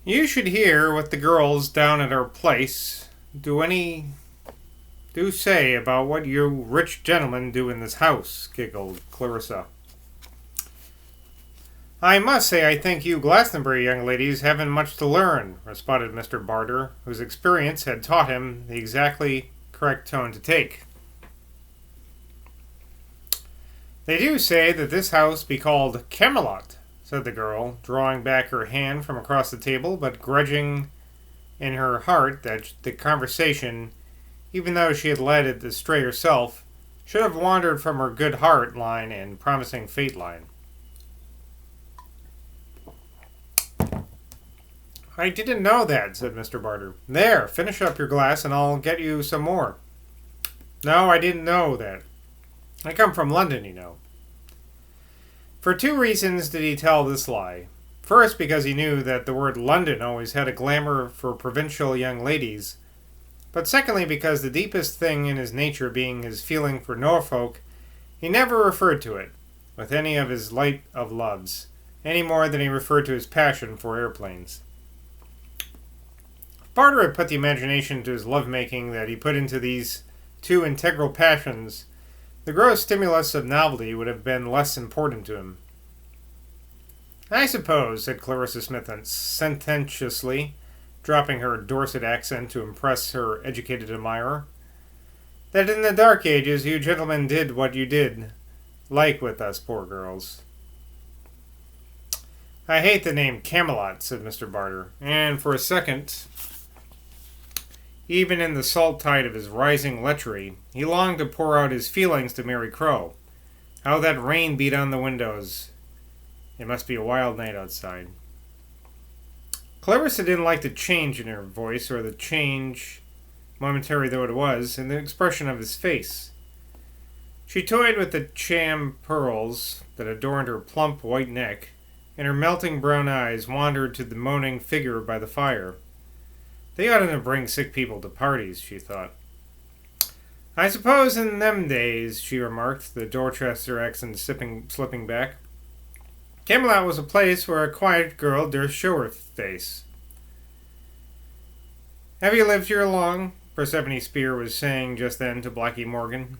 You should hear what the girls down at our place do say about what you rich gentlemen do in this house, giggled Clarissa. I must say I think you Glastonbury young ladies haven't much to learn, responded Mr. Barter, whose experience had taught him the exactly correct tone to take. They do say that this house be called Camelot, said the girl, drawing back her hand from across the table, but grudging in her heart that the conversation, even though she had led it astray herself, should have wandered from her good heart line and promising fate line. I didn't know that, said Mr. Barter. There, finish up your glass and I'll get you some more. No, I didn't know that. I come from London, you know. For two reasons did he tell this lie. First, because he knew that the word London always had a glamour for provincial young ladies, but secondly because the deepest thing in his nature being his feeling for Norfolk, he never referred to it with any of his light of loves, any more than he referred to his passion for airplanes. If Barter had put the imagination into his love-making that he put into these two integral passions, the gross stimulus of novelty would have been less important to him. I suppose, said Clarissa Smith sententiously, dropping her Dorset accent to impress her educated admirer, that in the dark ages you gentlemen did what you did, like with us poor girls. I hate the name Camelot, said Mr. Barter, and for a second, even in the salt tide of his rising lechery, he longed to pour out his feelings to Mary Crowe. How that rain beat on the windows. It must be a wild night outside. Clarissa didn't like the change in her voice, or the change, momentary though it was, in the expression of his face. She toyed with the sham pearls that adorned her plump white neck, and her melting brown eyes wandered to the moaning figure by the fire. They oughtn't to bring sick people to parties, she thought. I suppose in them days, she remarked, the Dorchester accent slipping back, Camelot was a place where a quiet girl durst show her face. Have you lived here long? Persephone Spear was saying just then to Blackie Morgan.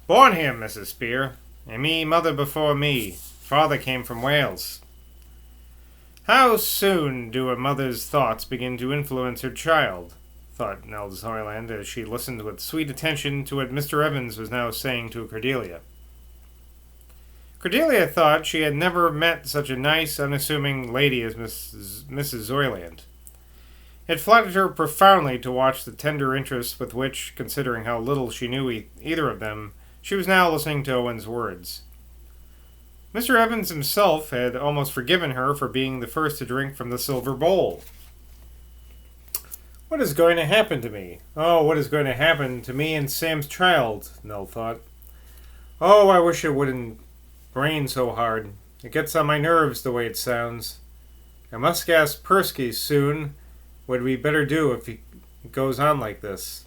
Born here, Mrs. Spear, and me mother before me. Father came from Wales. How soon do a mother's thoughts begin to influence her child? Thought Nell Zoyland as she listened with sweet attention to what Mr. Evans was now saying to Cordelia. Cordelia thought she had never met such a nice, unassuming lady as Mrs. Zoyland. It flattered her profoundly to watch the tender interest with which, considering how little she knew either of them, she was now listening to Owen's words. Mr. Evans himself had almost forgiven her for being the first to drink from the silver bowl. What is going to happen to me? Oh, what is going to happen to me and Sam's child? Nell thought. Oh, I wish it wouldn't rain so hard. It gets on my nerves the way it sounds. I must ask Persky soon what we better do if it goes on like this.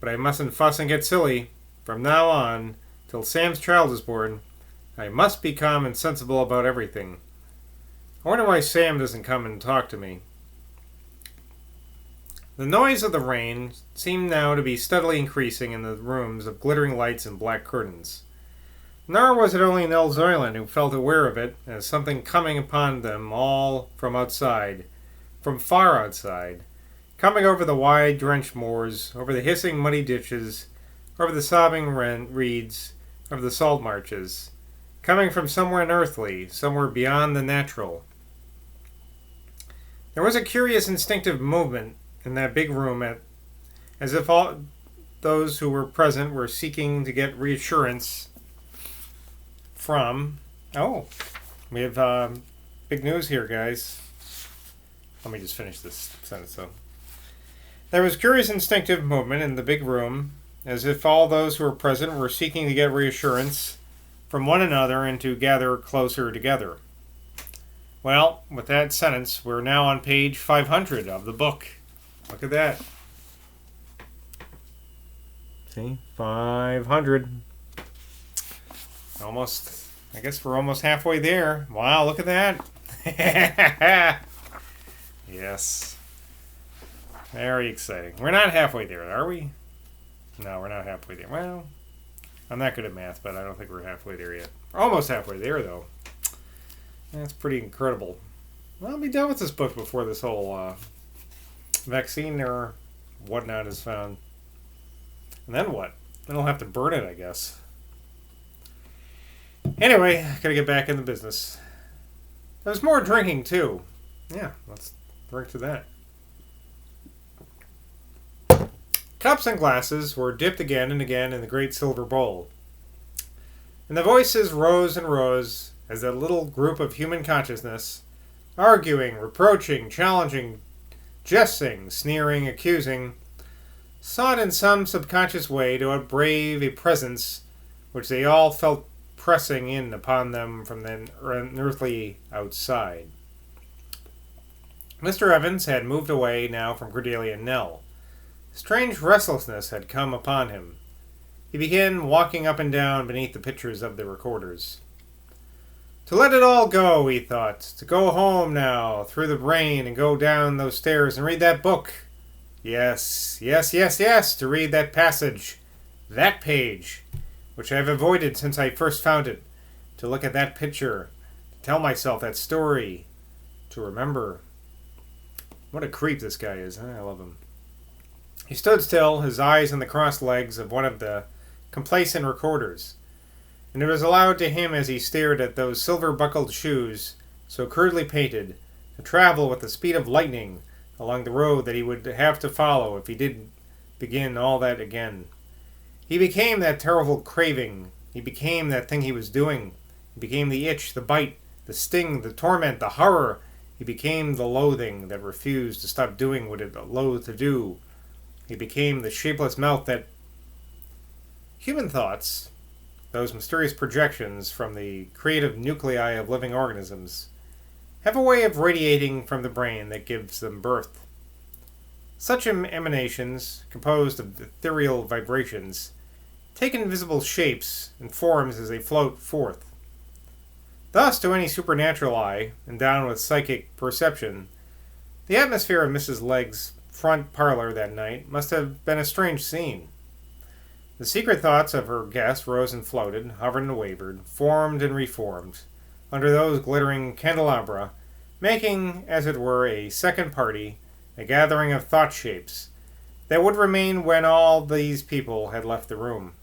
But I mustn't fuss and get silly. From now on, till Sam's child is born, I must be calm and sensible about everything. I wonder why Sam doesn't come and talk to me. The noise of the rain seemed now to be steadily increasing in the rooms of glittering lights and black curtains. Nor was it only Nell Zoyland who felt aware of it as something coming upon them all from outside, from far outside, coming over the wide drenched moors, over the hissing muddy ditches, over the sobbing reeds, over the salt marshes, coming from somewhere unearthly, somewhere beyond the natural. There was a curious instinctive movement in that big room, as if all those who were present were seeking to get reassurance from... Oh, we have big news here, guys. Let me just finish this sentence, though. There was curious instinctive movement in the big room, as if all those who were present were seeking to get reassurance from one another and to gather closer together. Well, with that sentence, we're now on page 500 of the book. Look at that. See? 500. Almost, I guess we're almost halfway there. Wow, look at that. Yes. Very exciting. We're not halfway there, are we? No, we're not halfway there. Well, I'm not good at math, but I don't think we're halfway there yet. We're almost halfway there, though. That's pretty incredible. Well, I'll be done with this book before this whole vaccine or whatnot is found. And then what? Then I'll have to burn it, I guess. Anyway, gotta get back in the business. There's more drinking, too. Yeah, let's drink to that. Cups and glasses were dipped again and again in the great silver bowl. And the voices rose and rose as that little group of human consciousness, arguing, reproaching, challenging, jesting, sneering, accusing, sought in some subconscious way to outbrave a presence which they all felt pressing in upon them from the unearthly outside. Mr. Evans had moved away now from Cordelia and Nell. Strange restlessness had come upon him. He began walking up and down beneath the pictures of the recorders. To let it all go, he thought. To go home now, through the rain, and go down those stairs and read that book. Yes, yes, yes, yes, to read that passage, that page, which I have avoided since I first found it. To look at that picture, to tell myself that story, to remember. What a creep this guy is, huh? I love him. He stood still, his eyes on the crossed legs of one of the complacent recorders, and it was allowed to him as he stared at those silver-buckled shoes, so crudely painted, to travel with the speed of lightning along the road that he would have to follow if he did begin all that again. He became that terrible craving. He became that thing he was doing. He became the itch, the bite, the sting, the torment, the horror. He became the loathing that refused to stop doing what it loathed to do. He became the shapeless mouth that... Human thoughts, those mysterious projections from the creative nuclei of living organisms, have a way of radiating from the brain that gives them birth. Such emanations, composed of ethereal vibrations, take invisible shapes and forms as they float forth. Thus, to any supernatural eye, endowed with psychic perception, the atmosphere of Mrs. Legg's front parlor that night must have been a strange scene. The secret thoughts of her guest rose and floated, hovered and wavered, formed and reformed, under those glittering candelabra, making, as it were, a second party, a gathering of thought shapes, that would remain when all these people had left the room.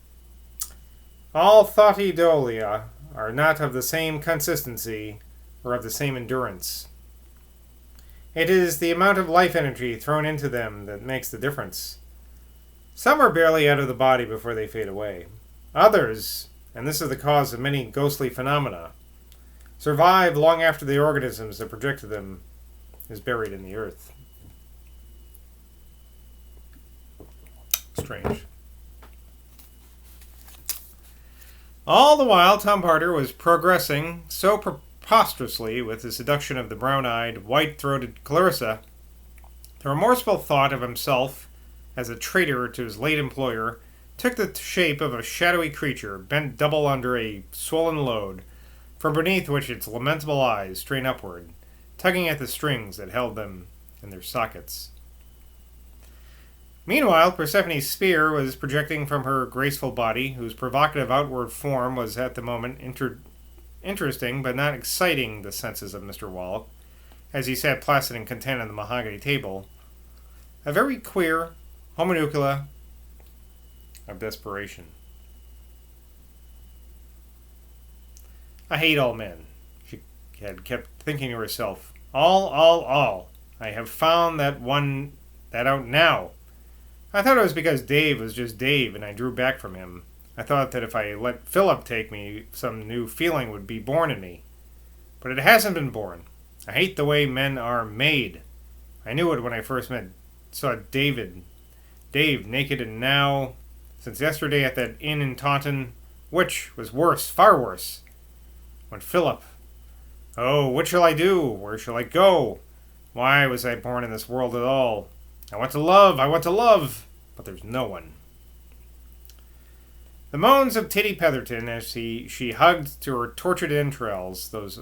All thoughtidolia are not of the same consistency or of the same endurance. It is the amount of life energy thrown into them that makes the difference. Some are barely out of the body before they fade away. Others, and this is the cause of many ghostly phenomena, survive long after the organisms that projected them is buried in the earth. Strange. All the while, Tom Parter was progressing so preposterously with the seduction of the brown-eyed, white-throated Clarissa, the remorseful thought of himself as a traitor to his late employer took the shape of a shadowy creature bent double under a swollen load, from beneath which its lamentable eyes strained upward, tugging at the strings that held them in their sockets. Meanwhile, Persephone's spear was projecting from her graceful body, whose provocative outward form was at the moment interesting but not exciting the senses of Mr. Wallop, as he sat placid and content on the mahogany table, a very queer homuncula of desperation. I hate all men, she had kept thinking to herself. All. I have found that out now. I thought it was because Dave was just Dave and I drew back from him. I thought that if I let Philip take me, some new feeling would be born in me. But it hasn't been born. I hate the way men are made. I knew it when I first saw Dave naked, and now, since yesterday at that inn in Taunton, which was worse, far worse, when Philip... Oh, what shall I do? Where shall I go? Why was I born in this world at all? I want to love, but there's no one. The moans of Titty Petherton as she hugged to her tortured entrails those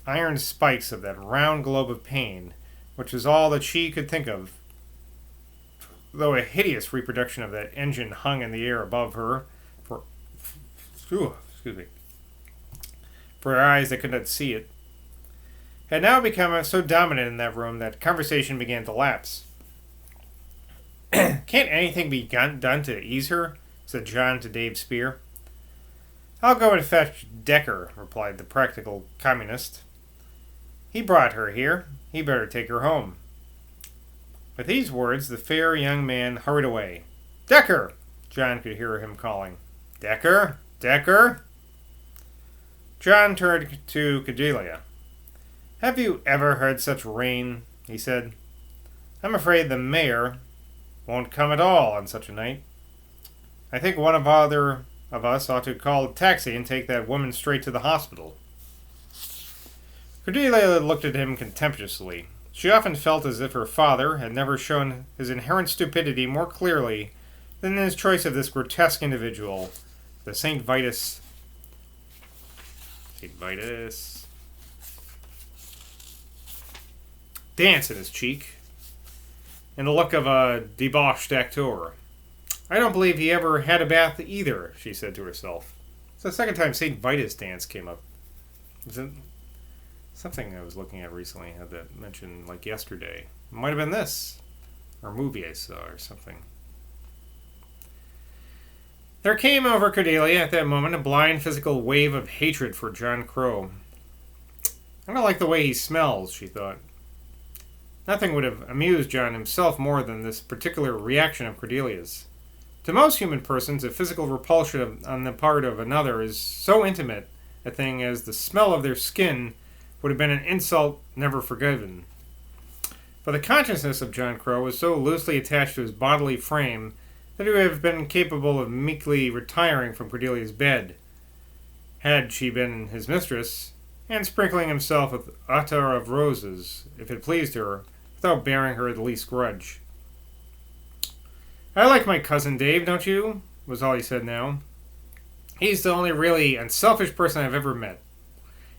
iron spikes of that round globe of pain which was all that she could think of, though a hideous reproduction of that engine hung in the air above her for, excuse me, for her eyes that could not see it, had now become so dominant in that room that conversation began to lapse. "Can't anything be done to ease her?" said John to Dave Spear. "I'll go and fetch Decker," replied the practical communist. "He brought her here. He better take her home." With these words, the fair young man hurried away. "Decker!" John could hear him calling. "Decker! Decker!" John turned to Cordelia. "Have you ever heard such rain?" he said. "I'm afraid the mayor won't come at all on such a night. I think one of us ought to call a taxi and take that woman straight to the hospital." Cordelia looked at him contemptuously. She often felt as if her father had never shown his inherent stupidity more clearly than in his choice of this grotesque individual, the St. Vitus, dance in his cheek, and the look of a debauched actor. "I don't believe he ever had a bath either," she said to herself. It's the second time St. Vitus dance came up. Is it something I was looking at recently had that mentioned like yesterday? It might have been this, or a movie I saw, or something. There came over Cordelia at that moment a blind physical wave of hatred for John Crow. "I don't like the way he smells," she thought. Nothing would have amused John himself more than this particular reaction of Cordelia's. To most human persons, a physical repulsion on the part of another is so intimate a thing as the smell of their skin would have been an insult never forgiven. But the consciousness of John Crow was so loosely attached to his bodily frame that he would have been capable of meekly retiring from Cordelia's bed, had she been his mistress, and sprinkling himself with attar of roses, if it pleased her, without bearing her the least grudge. "I like my cousin Dave, don't you?" was all he said now. "He's the only really unselfish person I've ever met.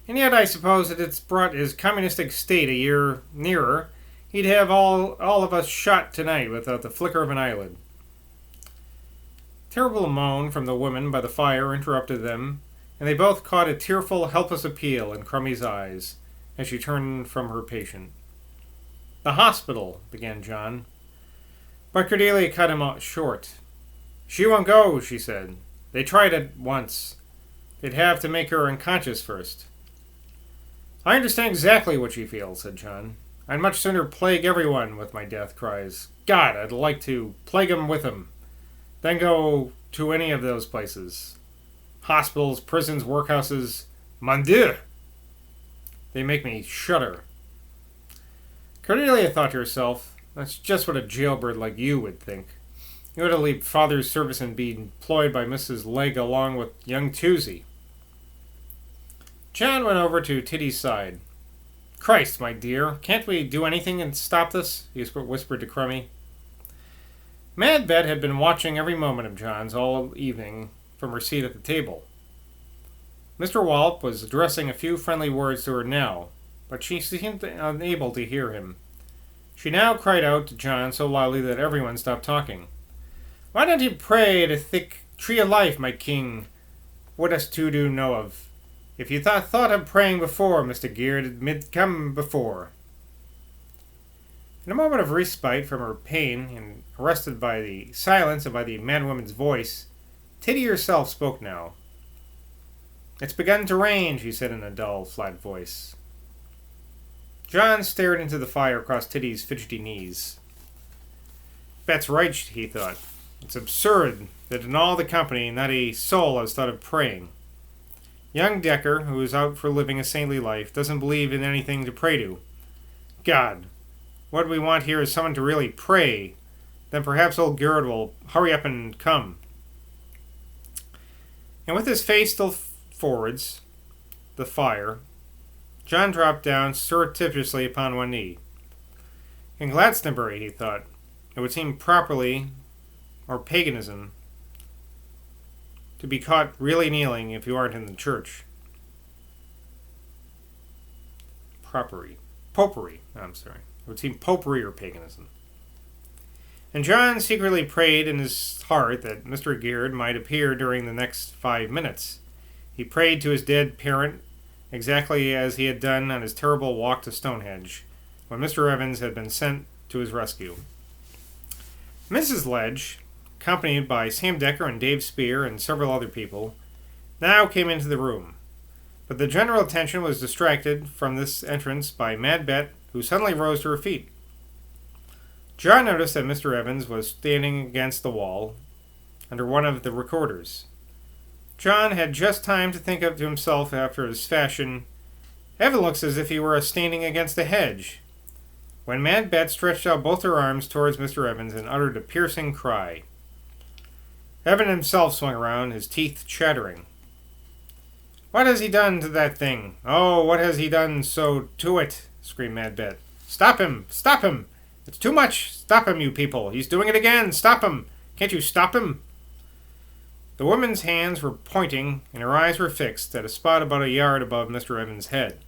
And yet I suppose that it's brought his communistic state a year nearer, he'd have all of us shot tonight without the flicker of an eyelid." Terrible moan from the woman by the fire interrupted them, and they both caught a tearful, helpless appeal in Crummie's eyes as she turned from her patient. "The hospital," began John. But Cordelia cut him short. "She won't go," she said. "They tried it once. They'd have to make her unconscious first." "I understand exactly what she feels," said John. "I'd much sooner plague everyone with my death cries. God, I'd like to plague 'em with 'em. Then go to any of those places. Hospitals, prisons, workhouses. Mon Dieu! They make me shudder." Cordelia thought to herself, "That's just what a jailbird like you would think. You ought to leave father's service and be employed by Mrs. Legg along with young Tusey." John went over to Titty's side. "Christ, my dear, can't we do anything and stop this?" he whispered to Crummie. Mad Bet had been watching every moment of John's all evening from her seat at the table. Mr. Wallop was addressing a few friendly words to her now, but she seemed unable to hear him. She now cried out to John so loudly that everyone stopped talking. "Why don't you pray to thick tree of life, my king? What us two do know of. If you thought of praying before, Mr. Geard, it mid come before." In a moment of respite from her pain, and arrested by the silence and by the madwoman's voice, Titty herself spoke now. "It's begun to rain," she said in a dull, flat voice. John stared into the fire across Titty's fidgety knees. "Bet's right," he thought. "It's absurd that in all the company not a soul has thought of praying. Young Decker, who is out for living a saintly life, doesn't believe in anything to pray to. God, what we want here is someone to really pray. Then perhaps old Garrett will hurry up and come." And with his face still forwards the fire, John dropped down surreptitiously upon one knee. In Glastonbury, he thought, it would seem properly, or paganism, to be caught really kneeling if you aren't in the church. Popery. I'm sorry. It would seem popery or paganism. And John secretly prayed in his heart that Mr. Geard might appear during the next 5 minutes. He prayed to his dead parent exactly as he had done on his terrible walk to Stonehenge, when Mr. Evans had been sent to his rescue. Mrs. Ledge, accompanied by Sam Decker and Dave Spear and several other people, now came into the room. But the general attention was distracted from this entrance by Mad Bet, who suddenly rose to her feet. John noticed that Mr. Evans was standing against the wall, under one of the recorders. John had just time to think of to himself after his fashion, "Evan looks as if he were standing against a hedge," when Mad Bet stretched out both her arms towards Mr. Evans and uttered a piercing cry. Evan himself swung around, his teeth chattering. "What has he done to that thing? Oh, what has he done so to it?" screamed Mad Bet. "Stop him! Stop him! It's too much! Stop him, you people! He's doing it again! Stop him! Can't you stop him?" The woman's hands were pointing, and her eyes were fixed at a spot about a yard above Mr. Evans' head.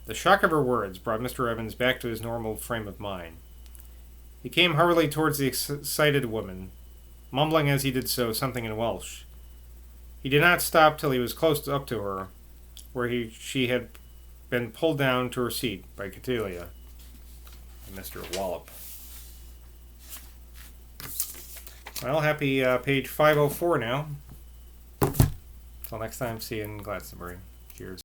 The shock of her words brought Mr. Evans back to his normal frame of mind. He came hurriedly towards the excited woman, mumbling as he did so something in Welsh. He did not stop till he was close up to her, where she had been pulled down to her seat by Cordelia and Mr. Wallop. Well, happy page 504 now. Till next time, see you in Glastonbury. Cheers.